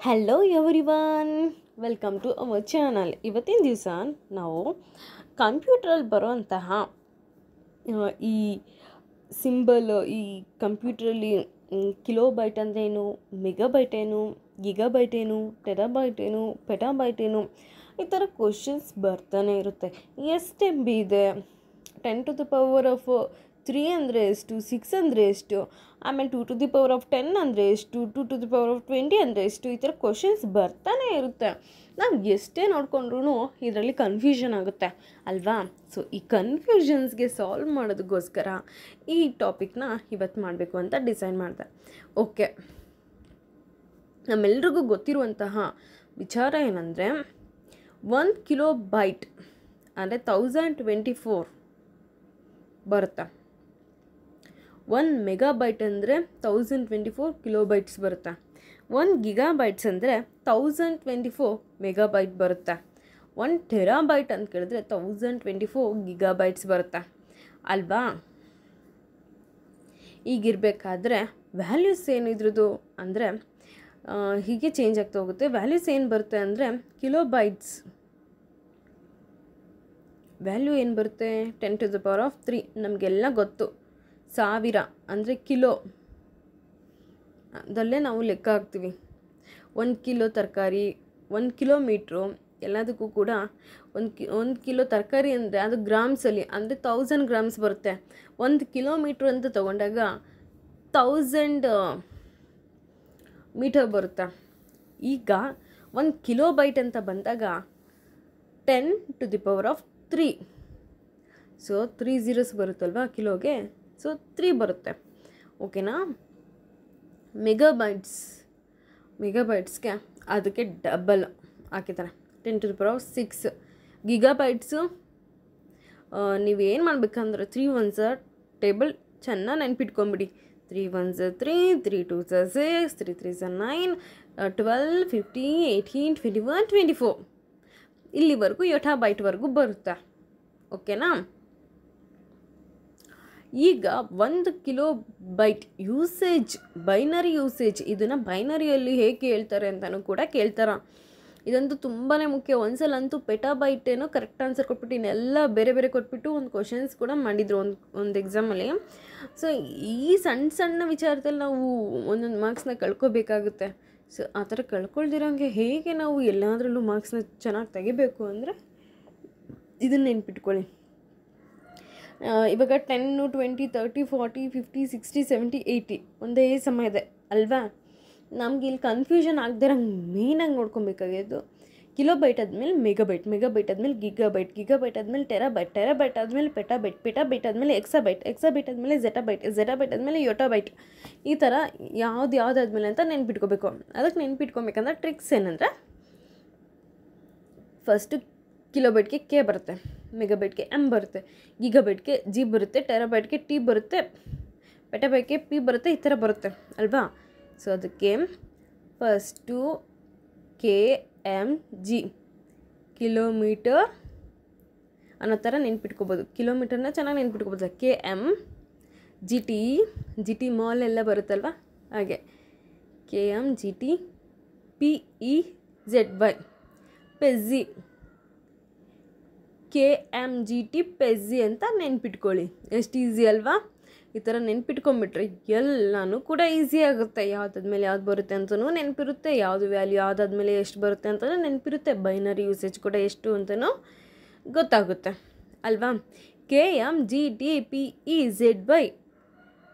Hello everyone, welcome to our channel. ಇವತ್ತಿನ ದಿವಸ ನಾವು ಕಂಪ್ಯೂಟ್ರಲ್ಲಿ ಬರೋಂತಹ ಈ ಸಿಂಬಲ್, ಈ ಕಂಪ್ಯೂಟ್ರಲ್ಲಿ ಕಿಲೋಬೈಟ್ ಅಂದ್ರೇನು, ಮೆಗಾಬೈಟ್ ಏನು, ಗಿಗಾಬೈಟ್ ಏನು, ಟೆರಾಬೈಟ್ ಏನು, ಪೆಟಾಬೈಟ್ ಏನು, ಈ ಥರ ಕ್ವಶನ್ಸ್ ಬರ್ತಾನೆ ಇರುತ್ತೆ. ಎಷ್ಟು ಎಮ್ ಬಿ ಇದೆ, 10⁻³ ಅಂದರೆ ಎಷ್ಟು, 6 ಅಂದರೆ ಎಷ್ಟು, ಆಮೇಲೆ 2⁻10 ಅಂದರೆ ಎಷ್ಟು, 2⁻20 ಅಂದರೆ ಎಷ್ಟು, ಈ ಥರ ಕ್ವಶನ್ಸ್ ಬರ್ತಾನೆ ಇರುತ್ತೆ. ನಾವು ಎಷ್ಟೇ ನೋಡಿಕೊಂಡ್ರೂ ಇದರಲ್ಲಿ ಕನ್ಫ್ಯೂಷನ್ ಆಗುತ್ತೆ ಅಲ್ವಾ? ಸೊ ಈ ಕನ್ಫ್ಯೂಷನ್ಸ್ಗೆ ಸಾಲ್ವ್ ಮಾಡೋದಕ್ಕೋಸ್ಕರ ಈ ಟಾಪಿಕ್ನ ಇವತ್ತು ಮಾಡಬೇಕು ಅಂತ ಡಿಸೈಡ್ ಮಾಡಿದೆ. ಓಕೆ, ನಮ್ಮೆಲ್ರಿಗೂ ಗೊತ್ತಿರುವಂತಹ ವಿಚಾರ ಏನಂದರೆ 1 ಕಿಲೋಬೈಟ್ ಅಂದರೆ 1024 ಬರುತ್ತೆ. 1 ಮೆಗಾಬೈಟ್ ಅಂದರೆ 1024 ಕಿಲೋಬೈಟ್ಸ್ ಬರುತ್ತೆ. 1 ಗಿಗಾಬೈಟ್ಸ್ ಅಂದರೆ 1024 ಮೆಗಾಬೈಟ್ ಬರುತ್ತೆ. 1 ಟೆರಾಬೈಟ್ ಅಂತ ಕೇಳಿದ್ರೆ 1024 ಗಿಗಾಬೈಟ್ಸ್ ಬರುತ್ತೆ ಅಲ್ವಾ? ಈಗಿರಬೇಕಾದ್ರೆ ವ್ಯಾಲ್ಯೂಸ್ ಏನಿದ್ರದ್ದು ಅಂದರೆ ಹೀಗೆ ಚೇಂಜ್ ಆಗ್ತಾ ಹೋಗುತ್ತೆ. ವ್ಯಾಲ್ಯೂಸ್ ಏನು ಬರುತ್ತೆ ಅಂದರೆ ಕಿಲೋಬೈಟ್ಸ್ ವ್ಯಾಲ್ಯೂ ಏನು ಬರುತ್ತೆ 10⁻³ ನಮಗೆಲ್ಲ ಗೊತ್ತು. 1000 ಅಂದರೆ ಕಿಲೋ ಅದಲ್ಲೇ ನಾವು ಲೆಕ್ಕ ಹಾಕ್ತೀವಿ. 1 ಕಿಲೋ ತರಕಾರಿ, 1 ಕಿಲೋಮೀಟ್ರು, ಎಲ್ಲದಕ್ಕೂ ಕೂಡ 1 ಕಿಲೋ ತರಕಾರಿ ಅಂದರೆ ಅದು ಗ್ರಾಮ್ಸಲ್ಲಿ ಅಂದರೆ 1000 ಗ್ರಾಮ್ಸ್ ಬರುತ್ತೆ. 1 ಕಿಲೋಮೀಟ್ರ್ ಅಂತ ತೊಗೊಂಡಾಗ 1000 ಮೀಟರ್ ಬರುತ್ತೆ. ಈಗ 1 ಕಿಲೋಬೈಟ್ ಅಂತ ಬಂದಾಗ 10⁻³ ಸೊ 3 zeros ಬರುತ್ತಲ್ವ ಕಿಲೋಗೆ, ಸೊ 3 ಬರುತ್ತೆ. ಓಕೆನಾ? ಮೆಗಾಬೈಟ್ಸ್ಗೆ ಅದಕ್ಕೆ ಡಬಲ್ ಹಾಕಿದ್ದಾರೆ 10⁻6. ಗಿಗಾಬೈಟ್ಸು ನೀವೇನು ಮಾಡಬೇಕಂದ್ರೆ 3 ones ಟೇಬಲ್ ಚೆನ್ನಾಗಿ ನೆನ್ಪಿಟ್ಕೊಂಬಿಡಿ. 3 ones 3, 3 2s 6, 3 3s 9, 12, 15, 18, 21, 24 ಇಲ್ಲಿವರೆಗೂ ಯೋಟಾಬೈಟ್ವರೆಗೂ ಬರುತ್ತೆ. ಓಕೆನಾ? ಈಗ 1 ಕಿಲೋಬೈಟ್ ಯೂಸೇಜ್, ಬೈನರಿ ಯೂಸೇಜ್, ಇದನ್ನು ಬೈನರಿಯಲ್ಲಿ ಹೇಗೆ ಹೇಳ್ತಾರೆ ಅಂತಲೂ ಕೂಡ ಕೇಳ್ತಾರೆ. ಇದಂತೂ ತುಂಬಾ ಮುಖ್ಯ. ಒಂದ್ಸಲಂತೂ ಪೆಟಾಬೈಟ್ ಏನೋ ಕರೆಕ್ಟ್ ಆನ್ಸರ್ ಕೊಟ್ಬಿಟ್ಟು ಇನ್ನೆಲ್ಲ ಬೇರೆ ಬೇರೆ ಕೊಟ್ಬಿಟ್ಟು ಒಂದು ಕ್ವಶನ್ಸ್ ಕೂಡ ಮಾಡಿದರು ಒಂದು ಎಕ್ಸಾಮಲ್ಲಿ. ಸೊ ಈ ಸಣ್ಣ ವಿಚಾರದಲ್ಲಿ ನಾವು ಒಂದೊಂದು ಮಾರ್ಕ್ಸ್ನ ಕಳ್ಕೊಬೇಕಾಗುತ್ತೆ. ಸೊ ಆ ಥರ ಕಳ್ಕೊಳ್ದಿರೋಂಗೆ ಹೇಗೆ ನಾವು ಎಲ್ಲದರಲ್ಲೂ ಮಾರ್ಕ್ಸ್ನ ಚೆನ್ನಾಗಿ ತೆಗಿಬೇಕು ಅಂದರೆ ಇದನ್ನು ನೆನ್ಪಿಟ್ಕೊಳ್ಳಿ. ಇವಾಗ 10, 20, 30, 40, 50, 60, 70, 80 ಒಂದೇ ಸಮ ಇದೆ ಅಲ್ವಾ? ನಮ್ಗೆ ಇಲ್ಲಿ ಕನ್ಫ್ಯೂಷನ್ ಆಗದಿರಂಗೆ ಮೇಯ್ನಾಗಿ ನೋಡ್ಕೊಬೇಕಾಗಿದ್ದು ಕಿಲೋಬೈಟ್ ಆದಮೇಲೆ ಮೆಗಾಬೈಟ್, ಮೆಗಾಬೈಟ್ ಆದಮೇಲೆ ಗಿಗಾಬೈಟ್, ಗಿಗಾಬೈಟ್ ಆದಮೇಲೆ ಟೆರಾಬೈಟ್, ಟೆರಾಬೈಟ್ ಆದಮೇಲೆ ಪೆಟಾಬೈಟ್, ಪೆಟಾಬೈಟ್ ಆದಮೇಲೆ ಎಕ್ಸಾಬೈಟ್, ಎಕ್ಸಾಬೈಟ್ ಆದಮೇಲೆ ಝೆಟಾಬೈಟ್, ಝೆಟಾಬೈಟ್ ಆದಮೇಲೆ ಯೋಟಾಬೈಟ್. ಈ ಥರ ಯಾವುದಾದ್ಮೇಲೆ ಅಂತ ನೆನ್ಪಿಟ್ಕೋಬೇಕು. ಅದಕ್ಕೆ ನೆನ್ಪಿಟ್ಕೊಬೇಕಂದ್ರೆ ಟ್ರಿಕ್ಸ್ ಏನಂದರೆ ಫಸ್ಟು ಕಿಲೋಬೈಟ್ಗೆ ಕೆ ಬರುತ್ತೆ, ಮೆಗಾಬೈಟ್ಗೆ ಎಮ್ ಬರುತ್ತೆ, ಗಿಗಾಬೈಟ್ಗೆ ಜಿ ಬರುತ್ತೆ, ಟೆರಾಬೈಟ್ಗೆ ಟಿ ಬರುತ್ತೆ, ಪೆಟಾಬೈಟ್ಗೆ ಪಿ ಬರುತ್ತೆ. ಈ ಥರ ಬರುತ್ತೆ ಅಲ್ವಾ? ಸೊ ಅದಕ್ಕೆ ಫಸ್ಟು KMG ಕಿಲೋಮೀಟರ್ ಅನ್ನೋ ಥರ ನೆನ್ಪಿಟ್ಕೋಬೋದು. ಕಿಲೋಮೀಟರ್ನ ಚೆನ್ನಾಗಿ ನೆನ್ಪಿಟ್ಕೋಬೋದು. KMGT ಮಾಲ್ ಎಲ್ಲ ಬರುತ್ತಲ್ವ ಹಾಗೆ KMGT PEZY ಪೆಝಿ, KMGT ಪೆಝಿ ಅಂತ ನೆನ್ಪಿಟ್ಕೊಳ್ಳಿ. ಎಷ್ಟು ಈಸಿ ಅಲ್ವಾ? ಈ ಥರ ನೆನ್ಪಿಟ್ಕೊಂಡ್ಬಿಟ್ರೆ ಎಲ್ಲನೂ ಕೂಡ ಈಸಿ ಆಗುತ್ತೆ. ಯಾವುದಾದ್ಮೇಲೆ ಯಾವ್ದು ಬರುತ್ತೆ ಅಂತಲೂ ನೆನಪಿರುತ್ತೆ, ಯಾವುದು ವ್ಯಾಲ್ಯೂ ಯಾವುದಾದ್ಮೇಲೆ ಎಷ್ಟು ಬರುತ್ತೆ ಅಂತಲೂ ನೆನಪಿರುತ್ತೆ, ಬೈನರಿ ಯೂಸೇಜ್ ಕೂಡ ಎಷ್ಟು ಅಂತಲೂ ಗೊತ್ತಾಗುತ್ತೆ ಅಲ್ವಾ? KMGT PEZY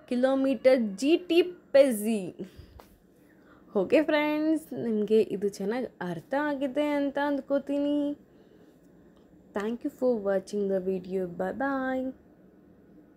kilometre GT PEZY. Okay friends, ನಿಮಗೆ ಇದು ಚೆನ್ನಾಗಿ ಅರ್ಥ ಆಗಿದೆ ಅಂತ ಅಂದ್ಕೋತೀನಿ. Thank you for watching the video. Bye bye.